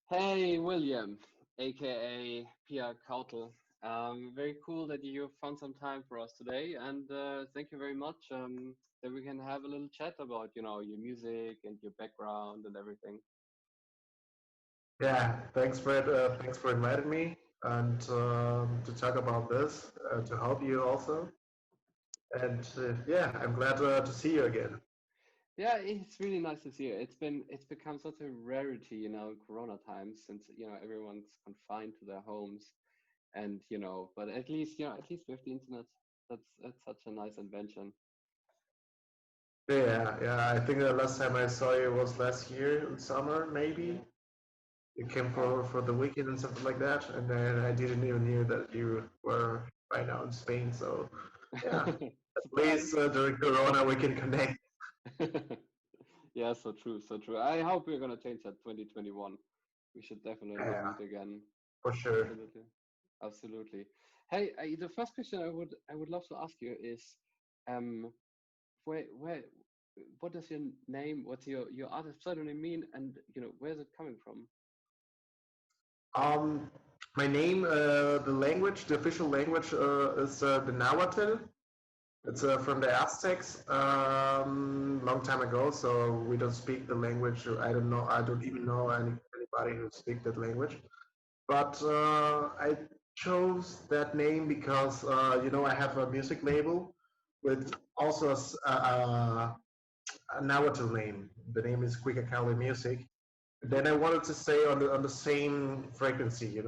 Hey, William, aka Pia Kauitl. Very cool that you found some time for us today, and thank you very much that we can have a little chat about, your music and your background and everything. Yeah, thanks, Fred. Thanks for inviting me and to talk about this, to help you also. And yeah, I'm glad to see you again. Yeah, it's really nice to see you. It's become such a rarity, in Corona times, since everyone's confined to their homes, and but at least with the internet, that's such a nice invention. Yeah. I think the last time I saw you was last year in summer, maybe. Yeah. You came Uh, for the weekend and something like that, and then I didn't even knew that you were right now in Spain. So yeah, at Surprise. least during Corona we can connect. Yeah, so true, so true. I hope we're gonna change that 2021. We should definitely Yeah, meet again. for sure. Absolutely, absolutely. Hey, the first question I would love to ask you is, um, where what does your name, what's your artist pseudonym mean, and where's it coming from? Um, my name, the language, the official language is the Nahuatl. It's Hmm. from the Aztecs, long time ago. So we don't speak the language. I don't know. I don't even know anybody who speaks that language. But I chose that name because I have a music label with also a Nahuatl name. The name is Quickacali Music. Hmm. Then I wanted to stay on the same frequency,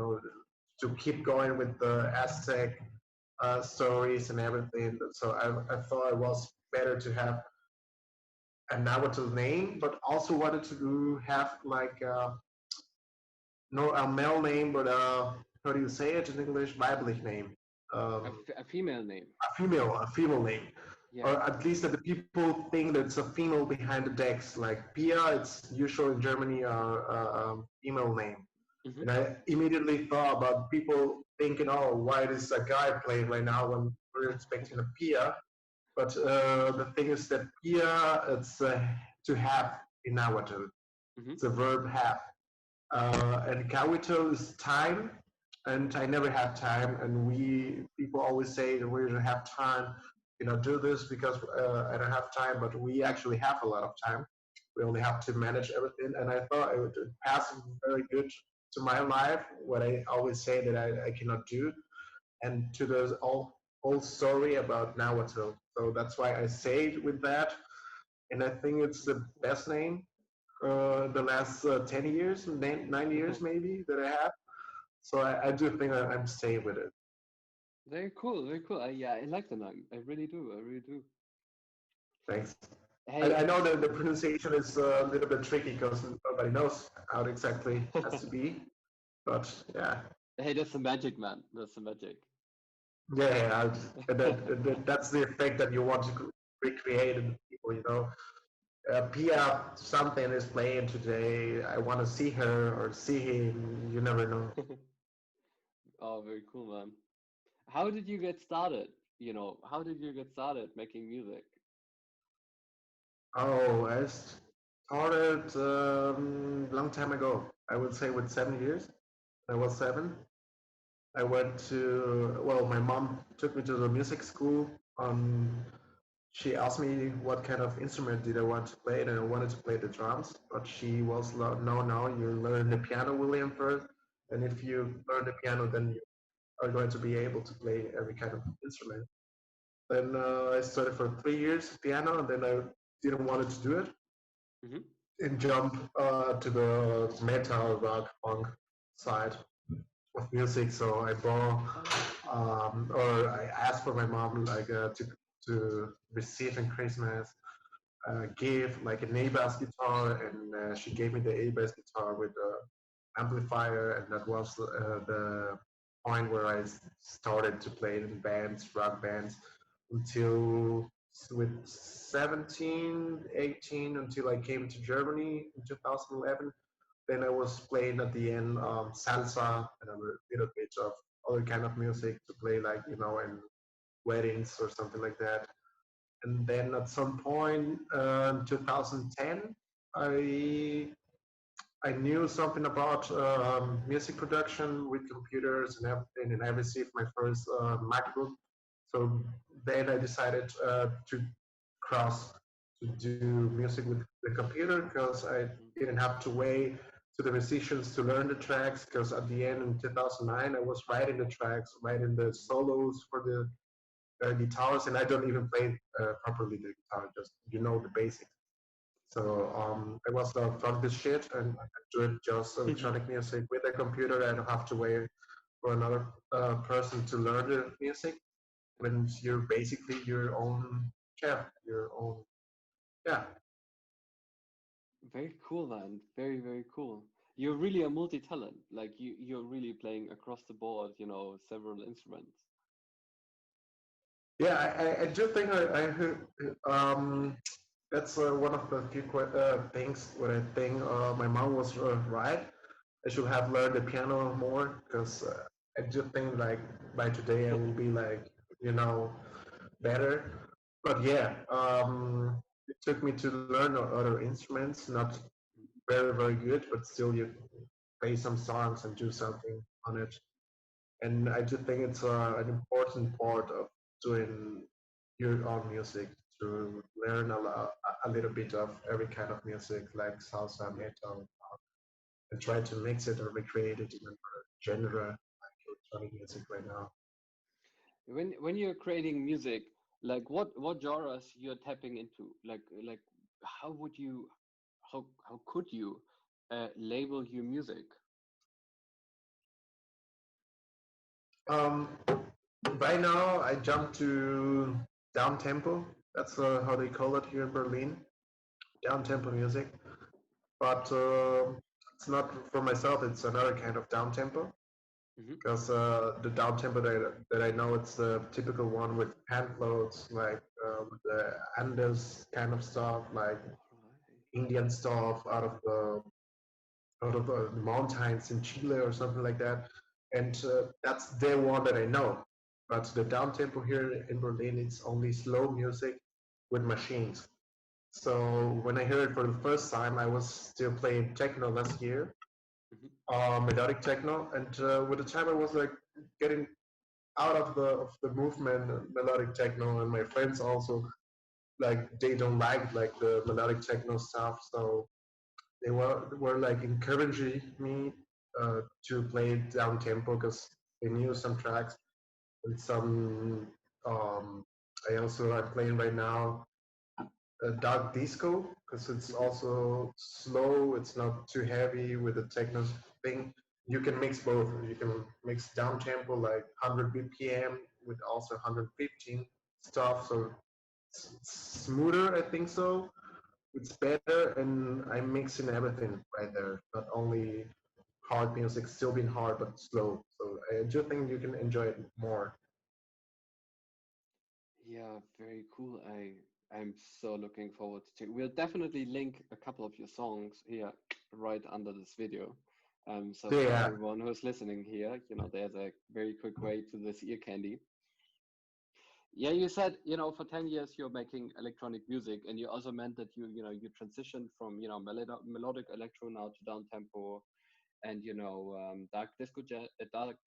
to keep going with the Aztec stories and everything. So I thought it was better to have a Nahuatl name, but also wanted to have like no a male name, but how do you say it in English? Weiblich name. Um, A female name. a female name, Yeah. or at least that the people think that it's a female behind the decks. Like Pia, it's usual in Germany a female name. Hmm. And I immediately thought about people thinking, oh, why is a guy playing right now when we're expecting a Pia? But the thing is that Pia, it's to have in Nahuatl. Hmm. It's a verb have. And Kauitl is time, and I never had time. And we people always say that we don't have time, do this because I don't have time. But we actually have a lot of time. We only have to manage everything. And I thought it would pass very good to my life. What I always say that I cannot do, and to the whole story about Nahuatl. So that's why I say it with that. And I think it's the best name the last 10 years, 9 years maybe that I have. So I do think I'm staying with it. Very cool, very cool. Yeah, I like the name. I really do. I really do. Thanks. I Hey, know that the pronunciation is a little bit tricky because nobody knows how it exactly has to be. But yeah, hey, that's the magic, man. That's the magic. that's the effect that you want to recreate in people. Pia something is playing today. I want to see her or see him. You never know. Oh, very cool, man. How did you get started? How did you get started making music? Oh, I started long time ago. I would say with 7 years. I was seven. I went to, well, my mom took me to the music school. She asked me what kind of instrument did I want to play, and I wanted to play the drums. But she was like, no, you learn the piano, William, first. And if you learn the piano, then you are going to be able to play every kind of instrument. Then I studied for 3 years piano, and then I didn't want to do it Hmm. and jump to the metal, rock, punk side of music. So I bought, Oh, or I asked for my mom like to receive in Christmas gift like an A-bass guitar, and she gave me the A-bass guitar with the amplifier, and that was the point where I started to play in bands, rock bands, until with 17, 18, until I came to Germany in 2011. Then I was playing at the end salsa and a little bit of other kind of music to play like in weddings or something like that. And then at some point in 2010, I I knew something about music production with computers and everything, and I received my first MacBook. So then I decided to cross to do music with the computer because I didn't have to wait to the musicians to learn the tracks. Because at the end in 2009, I was writing the tracks, writing the solos for the guitars, and I don't even play properly the guitar. Just the basics. So I was from this shit and I do just electronic music with a computer. I don't have to wait for another person to learn the music. When you're basically your own chef, your own yeah. Very cool, man. Very, very cool. You're really a multi-talent. Like you're really playing across the board, several instruments. Yeah, I do think I heard, that's one of the few things where I think my mom was right. I should have learned the piano more because I do think like by today I will be like you know better. But yeah, it took me to learn other instruments, not very good, but still you play some songs and do something on it. And I do think it's an important part of doing your own music to learn a little bit of every kind of music, like salsa, metal, and try to mix it or recreate it in a genre like electronic music right now. When you're creating music, like what genres you're tapping into? Like how would you how could you label your music? Um, right now, I jumped to downtempo. That's how they call it here in Berlin, downtempo music. But it's not for myself. It's another kind of downtempo Hmm. because the downtempo that I know it's the typical one with pan floats, like the Andes kind of stuff, like Indian stuff out of the mountains in Chile or something like that. And that's the one that I know. But the downtempo here in Berlin, it's only slow music with machines. So when I heard it for the first time, I was still playing techno last year, Hmm. melodic techno, and with the time I was like getting out of the movement, melodic techno, and my friends also like they don't like the melodic techno stuff, so they were like encouraging me to play down tempo because they knew some tracks and some. Um, I'm playing right now dark disco because it's Hmm. also slow. It's not too heavy with the techno thing. You can mix both. You can mix down tempo like 100 BPM with also 115 stuff. So it's smoother, I think so. It's better, and I'm mixing everything right there. Not only hard music, still being hard but slow. So I do think you can enjoy it more. Yeah, very cool. I'm so looking forward to check. We'll definitely link a couple of your songs here right under this video. So So for yeah, everyone who's listening here, there's a very quick way to this ear candy. Yeah, you said, for 10 years you're making electronic music, and you also meant that you transitioned from, melodic electro now to down tempo and, dark disco, dark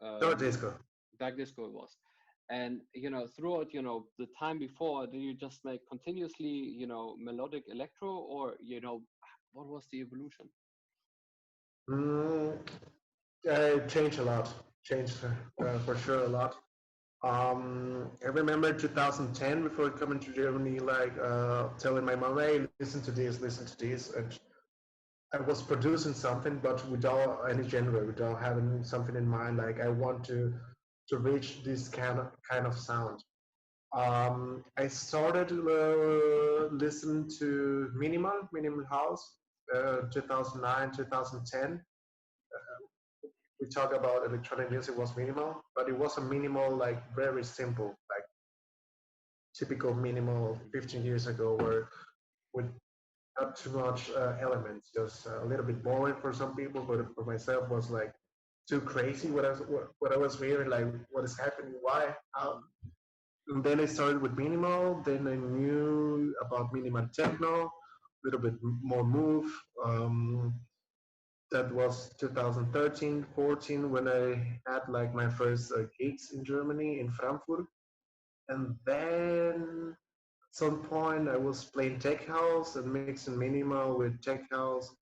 um, disco. dark disco it was. And, throughout, the time before, did you just make continuously, melodic electro, or, what was the evolution? Mm, it changed a lot. Changed for sure a lot. I remember 2010 before coming to Germany, like telling my mom, "Hey, listen to this," and I was producing something, but without any genre, without having something in mind. Like I want to reach this kind of sound. I started listening to minimal house, 2009, 2010. We talk about electronic music was minimal, but it was a minimal, like very simple, like typical minimal Mhm. 15 years ago, where with not too much elements, just a little bit boring for some people, but for myself was like too crazy what I was hearing, like what is happening, why, how. Mhm. And then I started with minimal. Then I knew about minimal techno. little bit more move. That was 2013, 14 when I had like my first gigs in Germany, in Frankfurt. And then at some point I was playing tech house and mixing minimal with tech house.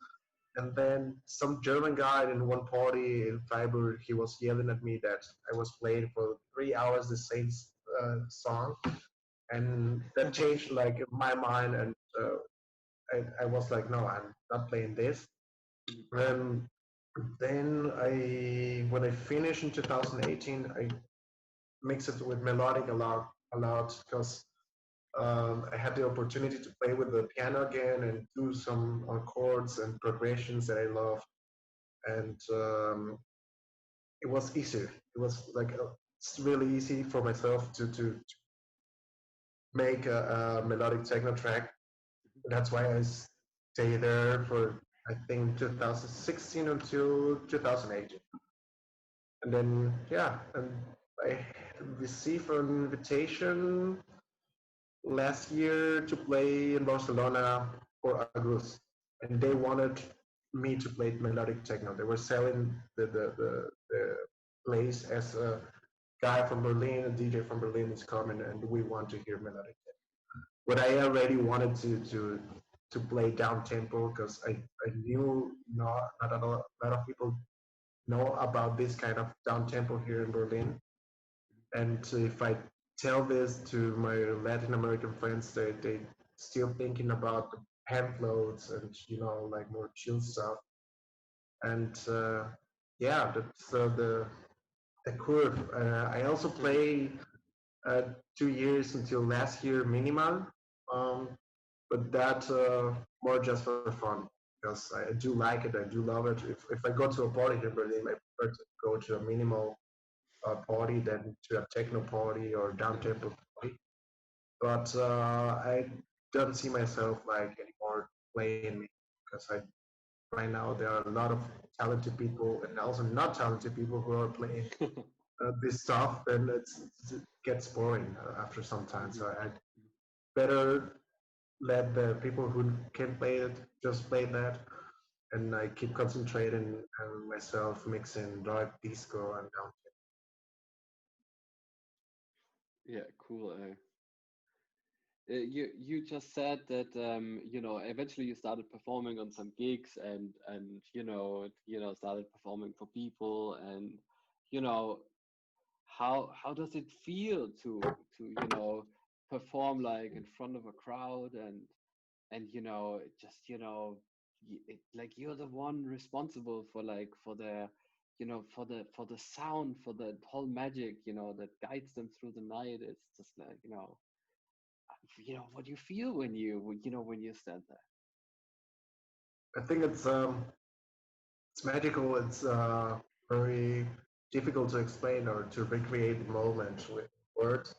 And then some German guy in one party in Freiburg, he was yelling at me that I was playing for 3 hours the same song. And that changed like my mind. And I was like, no, I'm not playing this. And then when I finished in 2018, I mixed it with melodic a lot because I had the opportunity to play with the piano again and do some chords and progressions that I love. And it was easier. It was like it's really easy for myself to make a melodic techno track. That's why I stay there for I think 2016 until 2018. And then yeah, and I received an invitation last year to play in Barcelona for Agus, and they wanted me to play melodic techno. They were selling the place as a guy from Berlin, a DJ from Berlin is coming, and we want to hear melodic techno. But I already wanted to play down tempo because I knew not a lot of people know about this kind of down tempo here in Berlin. And if I tell this to my Latin American friends, they still thinking about the hand floats and like more chill stuff. And yeah, that's the curve. I also play 2 years until last year minimal, um, but that more just for fun because I do like it. I do love it. If I go to a party in Berlin, I prefer to go to a minimal party than to a techno party or down tempo party. But I don't see myself like anymore playing me because right now there are a lot of talented people and also not talented people who are playing this stuff, and it gets boring after some time. So I better let the people who can play it just play that, and I keep concentrating on myself mixing dark disco and down. Yeah, cool. You just said that eventually you started performing on some gigs and started performing for people, and you know how does it feel to perform like in front of a crowd, and just like you're the one responsible for like for the for the sound, for the whole magic that guides them through the night. It's just like what you feel when when you stand there. I think it's magical. It's very difficult to explain or to recreate the moment with words.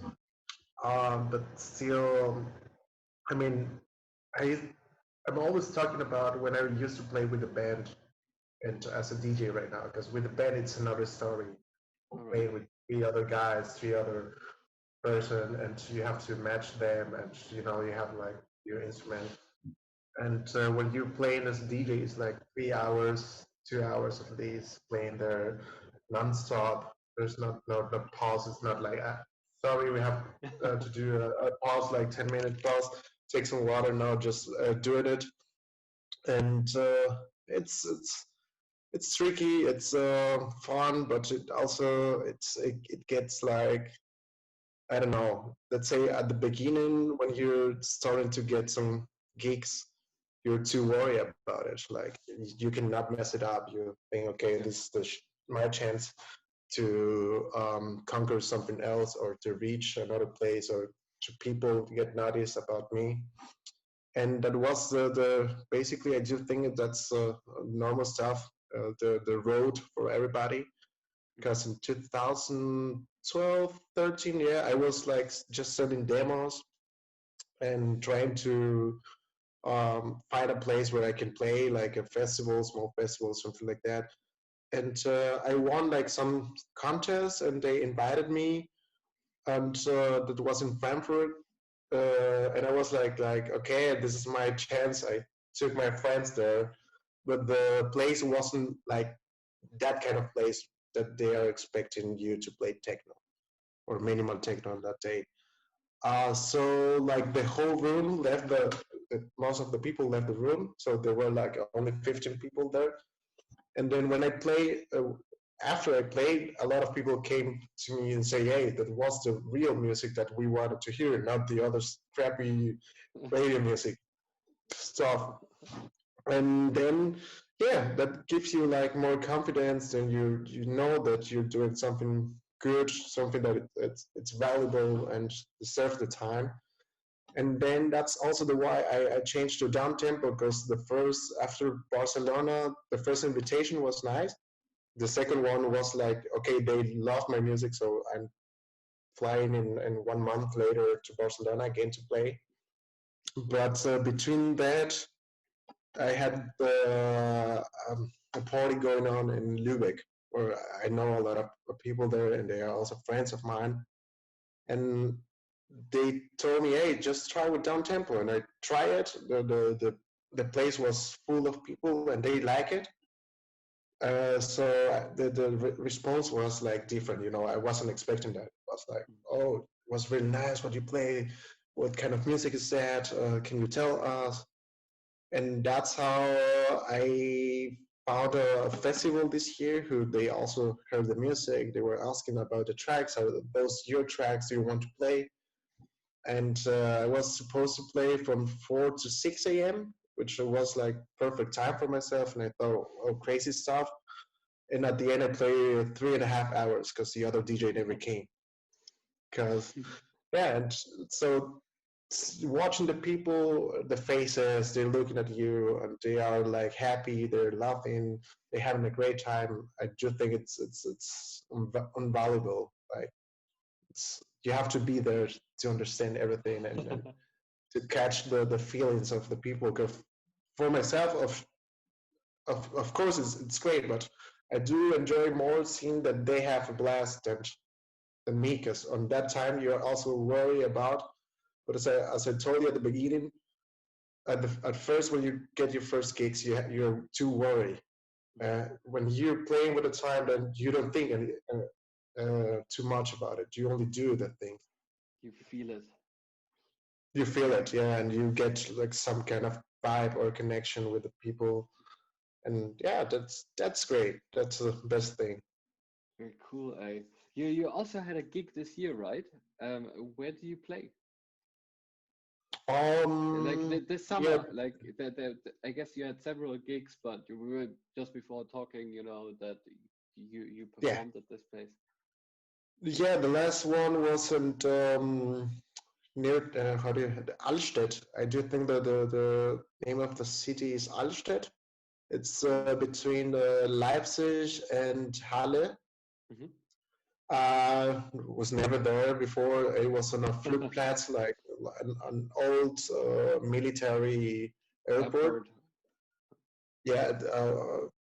But still, I mean, I I'm always talking about when I used to play with a band and as a DJ right now, because with the band it's another story. All right. Playing with three other guys, three other person, and you have to match them, and you have like your instrument. And when you're playing as a DJ, it's like 3 hours, 2 hours at least playing there non-stop. There's no pause. It's not like sorry, we have to do a pause, like 10-minute pause. Take some water now, just doing it. And it's tricky. It's fun, but it gets like I don't know. Let's say at the beginning when you're starting to get some gigs, you're too worried about it. Like you cannot mess it up. You think, okay, Yeah. this is my chance to conquer something else or to reach another place or to people get notice about me. And that was the basically I do think that's normal stuff. The road for everybody because in 2012 13 yeah I was like just sending demos and trying to find a place where I can play like a festival, small festival, something like that. And I won like some contest and they invited me, and that was in Frankfurt. and I was like, okay, this is my chance. I took my friends there, but the place wasn't like that kind of place that they are expecting you to play techno or minimal techno on that day. So like the whole room left most of the people left the room, so there were like only 15 people there. And then when I play, after I played, a lot of people came to me and say, "Hey, that was the real music that we wanted to hear, not the other crappy radio music stuff." And then, yeah, that gives you like more confidence, and you know that you're doing something good, something that it's valuable and deserves the time. And then that's also the why I changed to down tempo, because the first, after Barcelona, the first invitation was nice. The second one was like, okay, they love my music, so I'm flying in 1 month later to Barcelona again to play. But between that, I had a party going on in Lübeck, where I know a lot of people there, and they are also friends of mine. And they told me, "Hey, just try with down tempo," and I try it. The place was full of people, and they like it. So the response was like different. You know, I wasn't expecting that. It was like, "Oh, it was really nice what you play. What kind of music is that? Can you tell us?" And that's how I found a festival this year. Who they also heard the music. They were asking about the tracks. Are those your tracks? Do you want to play? And I was supposed to play from 4 to 6 a.m., which was like perfect time for myself. And I thought, oh, crazy stuff. And at the end, I played 3.5 hours because the other DJ never came. Because, yeah, and so watching the people, the faces, they're looking at you and they are like happy, they're laughing, they're having a great time. I just think it's invaluable. Like, you have to be there to understand everything and to catch the feelings of the people. Because for myself, of course, it's great, but I do enjoy more seeing that they have a blast than me. Because on that time, you're also worried about. But as I told you at the beginning, at first when you get your first gigs, you're too worried. When you're playing with the time, then you don't think too much about it. You only do the thing. You feel it. You feel it, yeah, and you get like some kind of vibe or connection with the people, and yeah, that's great. That's the best thing. Very cool. You also had a gig this year, right? Where do you play? Like this Yeah, summer, like I guess you had several gigs, but we were just before talking, that you yeah, performed at this place. yeah. The last one wasn't near how do you Alstedt. I do think that the name of the city is Alstedt. It's between Leipzig and Halle. Mm-hmm. Was never there before. It was on a Flugplatz, like an old military airport. Airport. Yeah,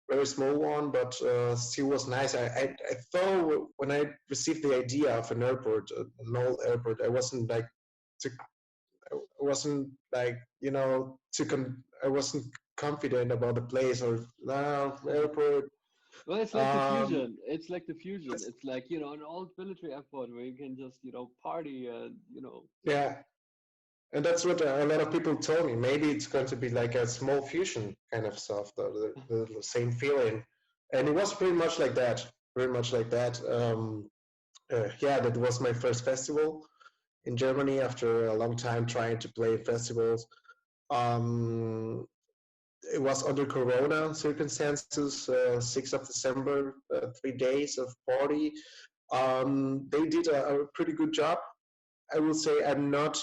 very small one, but still was nice. I thought when I received the idea of an airport, an old airport, too, I wasn't like I wasn't confident about the place or no airport. Well, it's like the Um, fusion. It's like the fusion. It's like, an old military airport where you can just, party and, yeah, and that's what a lot of people told me. Maybe it's going to be like a small fusion kind of stuff, the same feeling. And it was pretty much like that. Pretty much like that. Yeah, that was my first festival in Germany after a long time trying to play festivals. Um, it was under Corona circumstances, 6th of December, 3 days of party. They did a pretty good job. I will say I'm not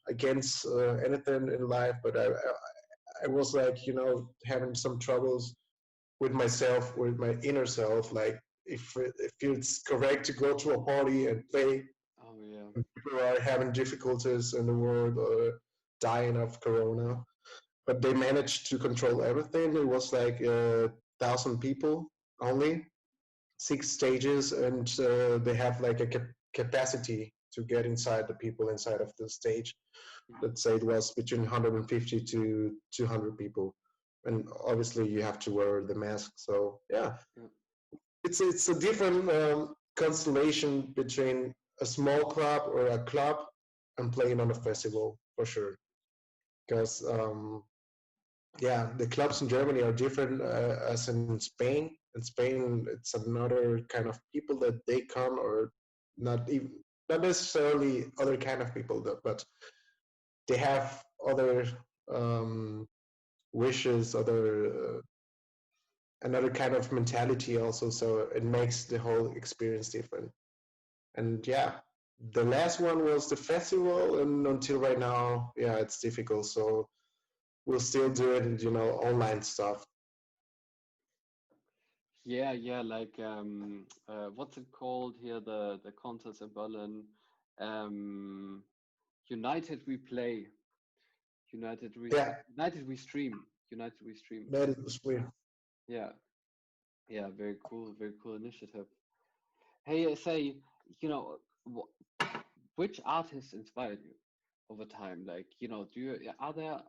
against anything in life, but I was like, having some troubles with myself, with my inner self. Like, if it's correct to go to a party and play, oh yeah. people are having difficulties in the world or dying of Corona, but they managed to control everything. It was like 1,000 people only, 6 stages, and they have like a capacity to get inside the people inside of the stage. Mhm. Let's say it was between 150 to 200 people, and obviously you have to wear the mask. So yeah, Yeah. it's a different constellation between a small club or a club and playing on a festival for sure. Because yeah, the clubs in Germany are different as in Spain. In Spain, it's another kind of people that they come, or not even not necessarily other kind of people, but they have other um, wishes, other another kind of mentality also. So it makes the whole experience different. And yeah, the last one was the festival, and until right now, yeah, it's difficult. So we'll still do it, online stuff. Yeah, yeah, like what's it called here? The concerts in Berlin. Um, United We Play. Yeah, United We Stream. United We Stream. that is weird. Yeah, yeah, very cool initiative. Hey, say, you know, which artists inspired you over time? Like, do you are there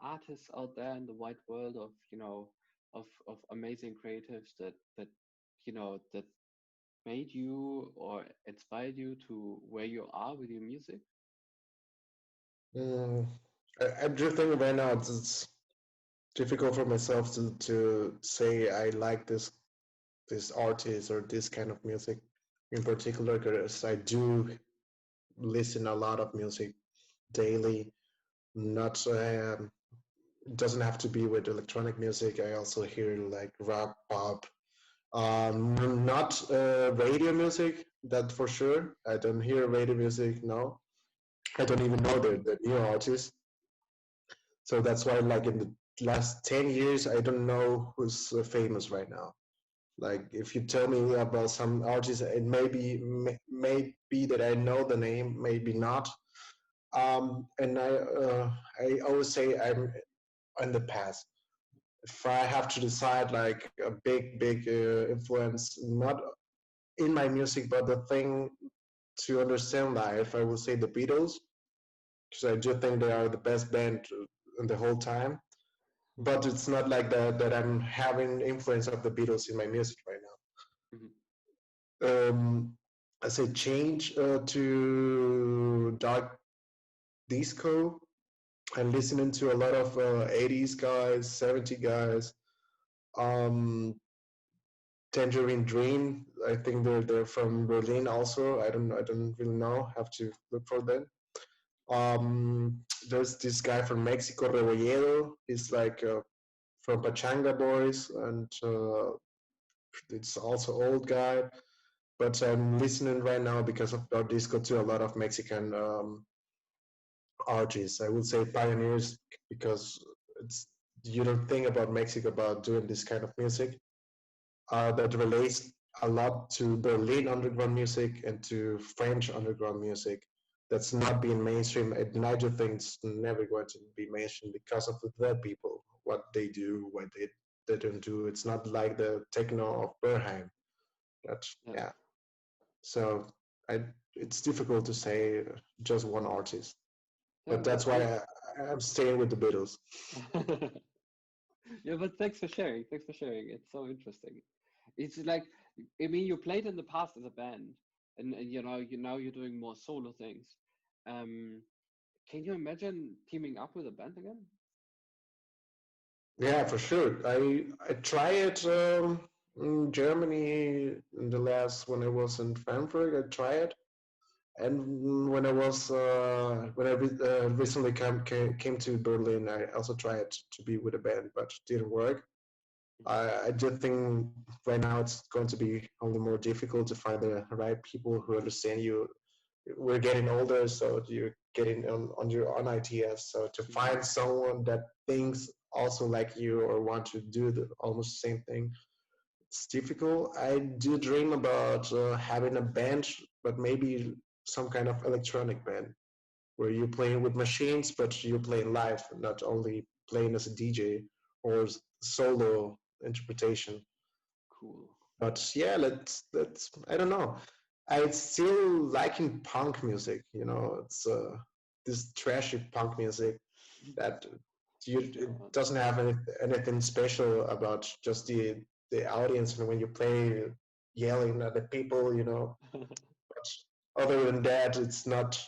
artists out there in the wide world of of amazing creatives that that made you or inspired you to where you are with your music? Mm, I'm just thinking right now, it's difficult for myself to say I like this artist or this kind of music in particular, because I do listen a lot of music daily. Not it doesn't have to be with electronic music. I also hear like rock, pop, not radio music. That for sure. I don't hear radio music. No, I don't even know the new artists. So that's why, like in the last 10 years, I don't know who's famous right now. Like if you tell me about some artists, it may be that I know the name, maybe not. And I always say I'm in the past. If I have to decide like a big influence, not in my music, but the thing to understand life, I will say the Beatles, because I do think they are the best band in the whole time. Hmm. But it's not like that I'm having influence of the Beatles in my music right Hmm. now. I say change to dark disco. I'm listening to a lot of 80s guys, 70 guys. Um, Tangerine Dream. I think they're from Berlin also. I don't really know. Have to look for them. There's this guy from Mexico, Rebolledo. He's like from Pachanga Boys, and it's also old guy. But I'm listening right now because of our disco to a lot of Mexican artists. I would say pioneers, because it's you don't think about Mexico about doing this kind of music that relates a lot to Berlin underground music and to French underground music. That's not being mainstream. And I do think it's never going to be mainstream because of the people, what they do, what they don't do. It's not like the techno of Berheim. That's Yeah, yeah. So I, it's difficult to say just one artist, yeah, but that's why I'm staying with the Beatles. yeah. But thanks for sharing. Thanks for sharing. It's so interesting. It's like, I mean, you played in the past as a band, and now you're doing more solo things. Um, can you imagine teaming up with a band again? Yeah, for sure. I tried in Germany in the last when I was in Frankfurt. I tried, and when I recently came to Berlin, I also tried to be with a band, but didn't work. I do think right now it's going to be only more difficult to find the right people who understand you. We're getting older, so you're getting on your own ideas. So to Mhm. find someone that thinks also like you or want to do the almost the same thing, it's difficult. I do dream about having a band, but maybe some kind of electronic band where you're playing with machines, but you're playing live, not only playing as a DJ or solo interpretation. Cool. But yeah, let's I don't know. I still liking punk music. You know, it's this trashy punk music that Sure, it man. doesn't have anything special about just the audience and when you play yelling at the people, you know. But other than that, it's not.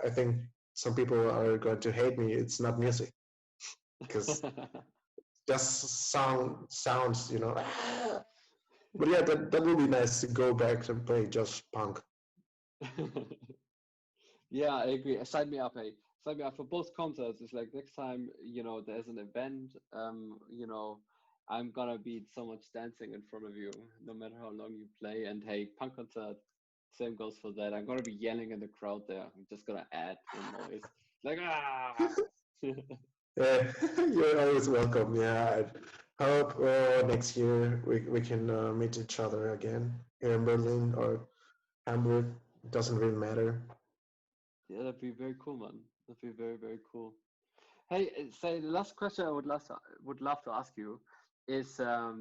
I think some people are going to hate me. It's not music because just sounds, you know. But yeah, that would be nice to go back and play just punk. Yeah, I agree. Sign me up, hey. Sign me up for both concerts. It's like next time, there's an event, I'm gonna be so much dancing in front of you, no matter how long you play. And hey, punk concert, same goes for that. I'm gonna be yelling in the crowd there. I'm just gonna add the noise. Like, ah! Yeah, you're always welcome. Yeah, I hope next year we can meet each other again here in Berlin or Hamburg. Doesn't really matter. Yeah, that'd be very cool, man. That'd be very, very cool. Hey, say the last question I would love to ask you is uh,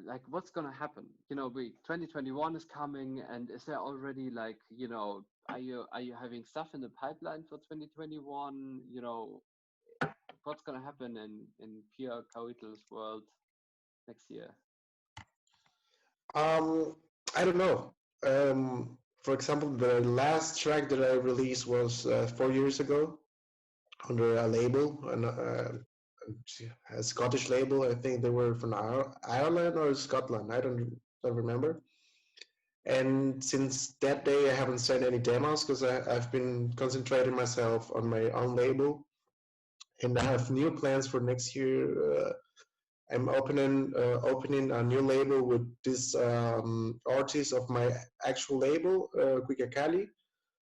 like what's gonna happen? We 2021 is coming, and is there already like are you having stuff in the pipeline for 2021? What's gonna happen in Pia Kauitl's world next year? Um, I don't know. For example, the last track that I released was 4 years ago under a label, a Scottish label. I think they were from Ireland or Scotland. I don't remember. And since that day, I haven't sent any demos because I've been concentrating myself on my own label, and I have new plans for next year. I'm opening a new label with this artist of my actual label, Quica Cali,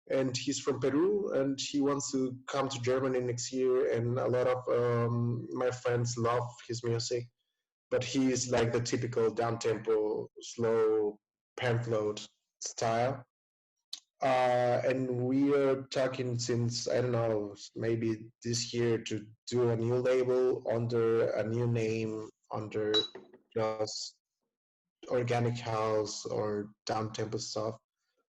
and he's from Peru, and he wants to come to Germany next year. And a lot of my friends love his music, but he is like the typical down tempo, slow pan float style. And we are talking since I don't know, maybe this year to do a new label under a new name, under just organic house or down tempo stuff.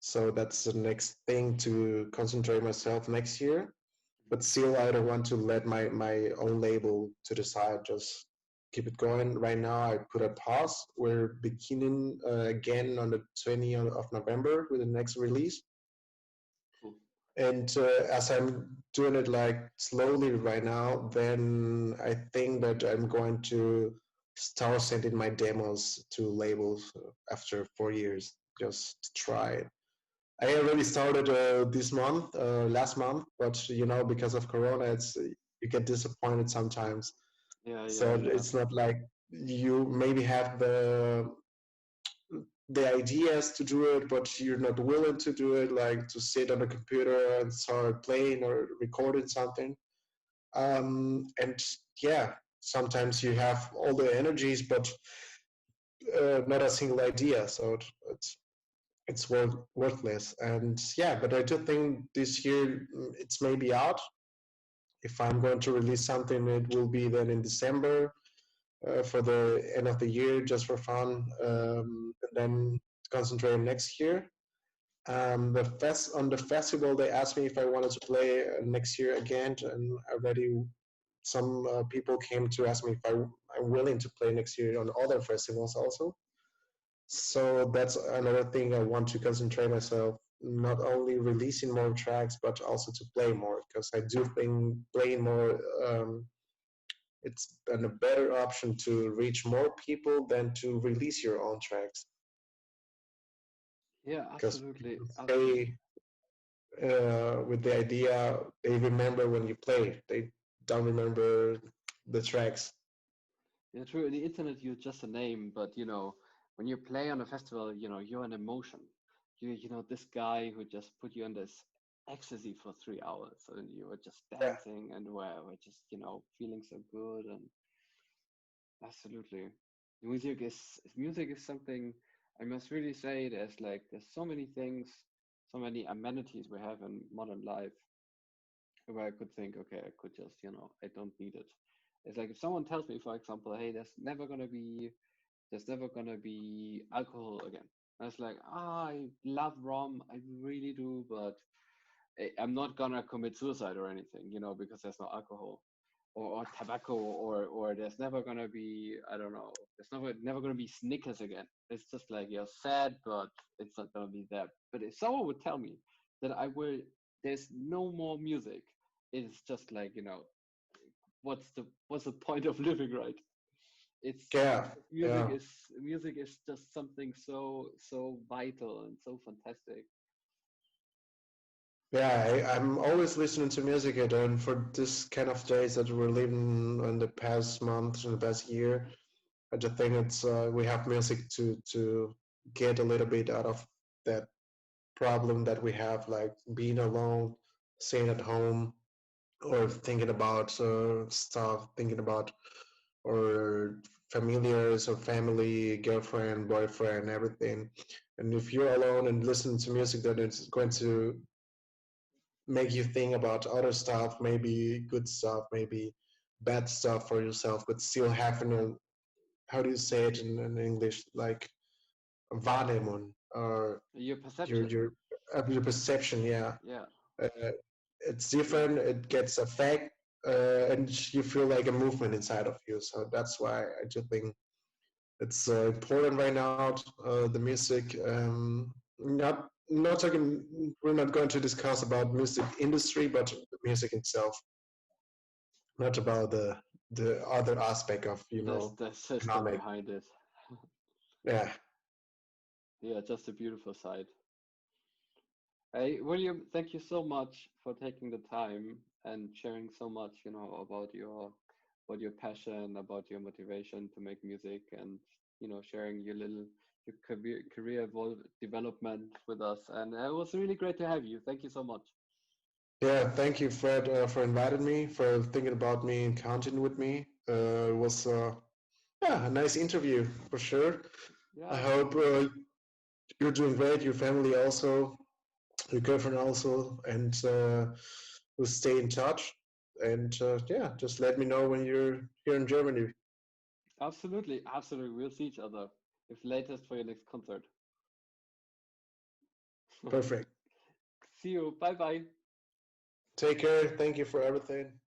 So that's the next thing to concentrate myself next year. But still, I don't want to let my own label to the side. Just keep it going. Right now, I put a pause. We're beginning again on the 20th of November with the next release. Cool. And as I'm doing it like slowly right now, then I think that I'm going to start sending my demos to labels after 4 years, just to try it. I already started this month, last month, but because of Corona, it's you get disappointed sometimes. Yeah, So yeah, yeah. it's not like you maybe have the ideas to do it, but you're not willing to do it, like to sit on a computer and start playing or recording something. And yeah, sometimes you have all the energies, but not a single idea. So it's worthless. And yeah, but I do think this year it's maybe out. If I'm going to release something, it will be then in December for the end of the year, just for fun, and then concentrate next year. On the festival, they asked me if I wanted to play next year again, and already some people came to ask me if I'm willing to play next year on other festivals also. So that's another thing I want to concentrate myself, not only releasing more tracks, but also to play more, because I do think playing more, it's a better option to reach more people than to release your own tracks. Yeah, Because absolutely, people absolutely. stay with the idea, they remember when you play, they don't remember the tracks. Yeah, true. The internet, you're just a name, but when you play on a festival, you're an emotion. This guy who just put you on this ecstasy for 3 hours, and you were just Yeah. dancing and were just feeling so good, and absolutely, music is something I must really say. There's so many things, so many amenities we have in modern life where I could think, okay, I could just, I don't need it. It's like if someone tells me, for example, hey, there's never gonna be alcohol again. I was like, I love rum, I really do, but I'm not gonna commit suicide or anything, because there's no alcohol or tobacco or there's never gonna be, I don't know, there's never gonna be Snickers again. It's just like you're sad, but it's not gonna be that. But if someone would tell me that there's no more music, it's just like, what's the point of living, right? It's Yeah, music yeah. is music is just something so vital and so fantastic. Yeah, I'm always listening to music, and for this kind of days that we're living in the past month, in the past year, I just think it's we have music to get a little bit out of that problem that we have, like being alone, staying at home, or thinking about stuff, thinking about or familiars or family, girlfriend, boyfriend, everything. And if you're alone and listening to music, then it's going to make you think about other stuff, maybe good stuff, maybe bad stuff for yourself, but still having a, how do you say it in English, like a Wahrnehmung, or Your your perception. your your perception. Yeah, Yeah, uh, it's different. It gets affect, and you feel like a movement inside of you. So that's why I do think it's important right now. The music, not talking. We're not going to discuss about music industry, but the music itself, not about the other aspect of the system economic. behind it. Yeah, Yeah, just a beautiful side. Hey, William, thank you so much for taking the time and sharing so much, about your passion, about your motivation to make music, and sharing your development with us. And it was really great to have you. Thank you so much. yeah. Thank you, Fred, for inviting me, for thinking about me and counting with me. It was yeah, a nice interview for sure. I Yeah, hope you're doing great. Your family also, your girlfriend also, and we'll stay in touch. And yeah, just let me know when you're here in Germany. absolutely, absolutely. We'll see each other. If latest for your next concert. Perfect. See you. Bye bye. Take care. Thank you for everything.